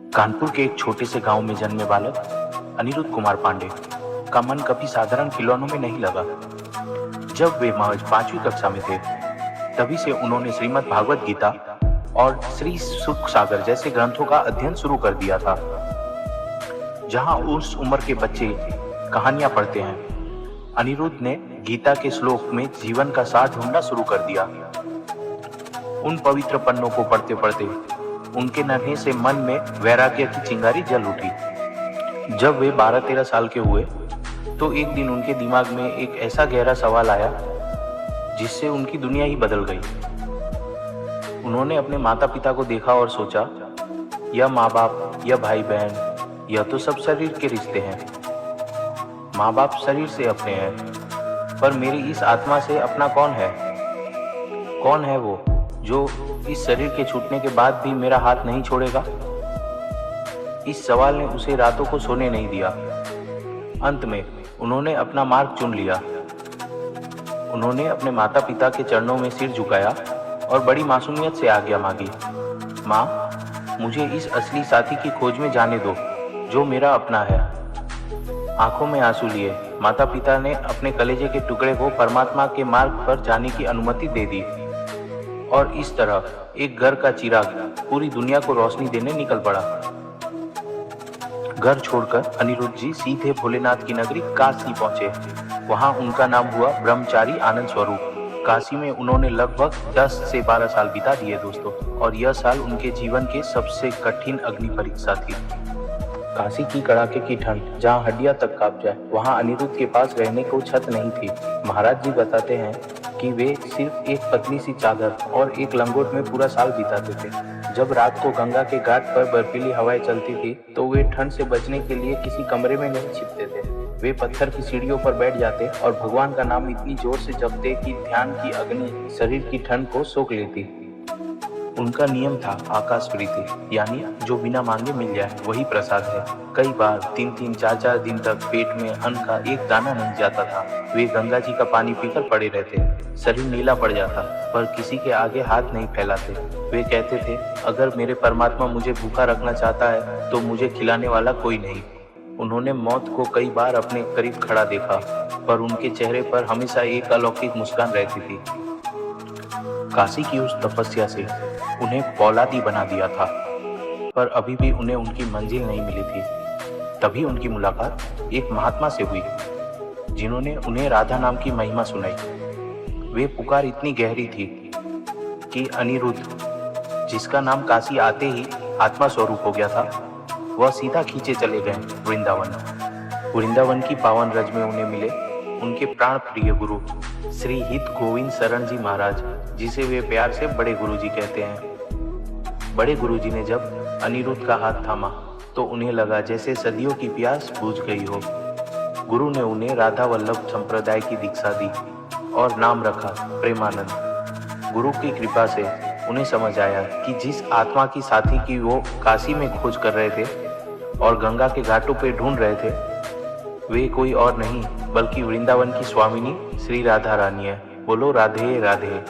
कानपुर के एक छोटे से गांव में जन्मे बालक अनिरुद्ध कुमार पांडे का मन कभी साधारण खिलौनों में नहीं लगा। जब वे महज 5वीं कक्षा में थे, तभी से उन्होंने श्रीमद् भागवत गीता और श्री सुख सागर जैसे ग्रंथों का अध्ययन शुरू कर दिया था। जहां उस उम्र के बच्चे कहानियां पढ़ते हैं, अनिरुद्ध ने गीता के श्लोक में जीवन का सार ढूंढना शुरू कर दिया। उन पवित्र पन्नों को पढ़ते पढ़ते उनके नन्हे से मन में वैराग्य की चिंगारी जल उठी। जब वे 12-13 साल के हुए तो एक दिन उनके दिमाग में एक ऐसा गहरा सवाल आया जिससे उनकी दुनिया ही बदल गई। उन्होंने अपने माता पिता को देखा और सोचा, यह माँ बाप, यह भाई बहन, यह तो सब शरीर के रिश्ते हैं। माँ बाप शरीर से अपने हैं, पर मेरी इस आत्मा से अपना कौन है? कौन है वो जो इस शरीर के छूटने के बाद भी मेरा हाथ नहीं छोड़ेगा? इस सवाल ने उसे रातों को सोने नहीं दिया। अंत में उन्होंने अपना मार्ग चुन लिया। उन्होंने अपने माता पिता के चरणों में सिर झुकाया और बड़ी मासूमियत से आज्ञा मांगी, माँ, मुझे इस असली साथी की खोज में जाने दो जो मेरा अपना है। आंखों में आंसू लिए माता पिता ने अपने कलेजे के टुकड़े को परमात्मा के मार्ग पर जाने की अनुमति दे दी और इस तरह एक घर का चिराग पूरी दुनिया को रोशनी देने निकल पड़ा। घर छोड़कर अनिरुद्ध जी सीधे भोलेनाथ की नगरी काशी पहुंचे। वहां उनका नाम हुआ ब्रह्मचारी आनंद स्वरूप। काशी में उन्होंने लगभग 10 से 12 साल बिता दिए दोस्तों, और यह साल उनके जीवन के सबसे कठिन अग्नि परीक्षा थी। काशी की कड़ाके की ठंड जहां हड्डियां तक कांप जाए, वहां अनिरुद्ध के पास रहने को छत नहीं थी। महाराज जी बताते हैं कि वे सिर्फ एक पतली सी चादर और एक लंगोट में पूरा साल बिताते थे। जब रात को गंगा के घाट पर बर्फीली हवाएं चलती थी तो वे ठंड से बचने के लिए किसी कमरे में नहीं छिपते थे। वे पत्थर की सीढ़ियों पर बैठ जाते और भगवान का नाम इतनी जोर से जपते कि ध्यान की अग्नि शरीर की ठंड को सोख लेती। उनका नियम था आकाश प्रीति, यानी जो बिना मांगे मिल जाए वही प्रसाद है। कई बार 3-3, 4-4 दिन तक पेट में अन्न का एक दाना नहीं जाता था। वे गंगा जी का पानी पीकर पड़े रहते। शरीर नीला पड़ जाता, पर किसी के आगे हाथ नहीं फैलाते। वे कहते थे, अगर मेरे परमात्मा मुझे भूखा रखना चाहता है तो मुझे खिलाने वाला कोई नहीं। उन्होंने मौत को कई बार अपने करीब खड़ा देखा, पर उनके चेहरे पर हमेशा एक अलौकिक मुस्कान रहती थी। काशी की उस तपस्या से उन्हें पौलादी बना दिया था, पर अभी भी उन्हें उनकी मंजिल नहीं मिली थी। तभी उनकी मुलाकात एक महात्मा से हुई जिन्होंने उन्हें राधा नाम की महिमा सुनाई। वे पुकार इतनी गहरी थी कि अनिरुद्ध, जिसका नाम काशी आते ही आत्मा स्वरूप हो गया था, वह सीधा खींचे चले गए वृंदावन। वृंदावन की पावन रज में उन्हें मिले उनके प्राण प्रिय गुरु श्री हित गोविंद शरण जी महाराज, जिसे वे प्यार से बड़े गुरुजी कहते हैं। बड़े गुरुजी ने जब अनिरुद्ध का हाथ थामा तो उन्हें लगा जैसे सदियों की प्यास बुझ गई हो। गुरु ने उन्हें राधा वल्लभ संप्रदाय की दीक्षा दी और नाम रखा प्रेमानंद। गुरु की कृपा से उन्हें समझ आया कि जिस आत्मा की साथी की वो काशी में खोज कर रहे थे और गंगा के घाटों पे ढूंढ रहे थे, वे कोई और नहीं बल्कि वृंदावन की स्वामिनी श्री राधा रानी है। बोलो राधे राधे।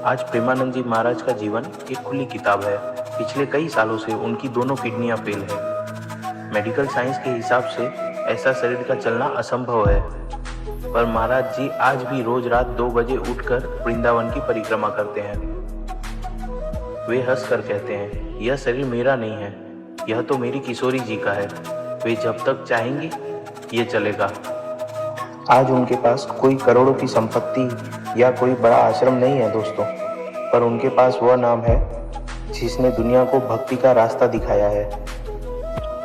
आज प्रेमानंद जी महाराज का जीवन एक खुली किताब है। पिछले कई सालों से उनकी दोनों किडनियां फेल है। मेडिकल साइंस के हिसाब से ऐसा शरीर का चलना असंभव है, पर महाराज जी आज भी रोज रात 2 बजे उठकर वृंदावन की परिक्रमा करते हैं। वे हंसकर कहते हैं, यह शरीर मेरा नहीं है, यह तो मेरी किशोरी जी का है। वे जब तक चाहेंगी ये चलेगा। आज उनके पास कोई करोड़ों की संपत्ति या कोई बड़ा आश्रम नहीं है दोस्तों, पर उनके पास वह नाम है जिसने दुनिया को भक्ति का रास्ता दिखाया है।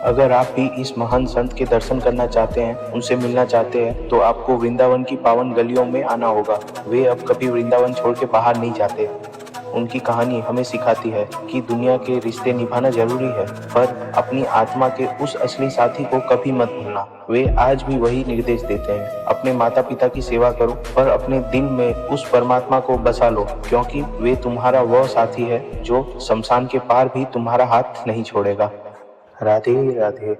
अगर आप भी इस महान संत के दर्शन करना चाहते हैं, उनसे मिलना चाहते हैं, तो आपको वृंदावन की पावन गलियों में आना होगा। वे अब कभी वृंदावन छोड़ के बाहर नहीं जाते। उनकी कहानी हमें सिखाती है कि दुनिया के रिश्ते निभाना जरूरी है, पर अपनी आत्मा के उस असली साथी को कभी मत भूलना। वे आज भी वही निर्देश देते हैं, अपने माता पिता की सेवा करो, पर अपने दिल में उस परमात्मा को बसा लो, क्योंकि वे तुम्हारा वह साथी है जो शमशान के पार भी तुम्हारा हाथ नहीं छोड़ेगा। राधे राधे।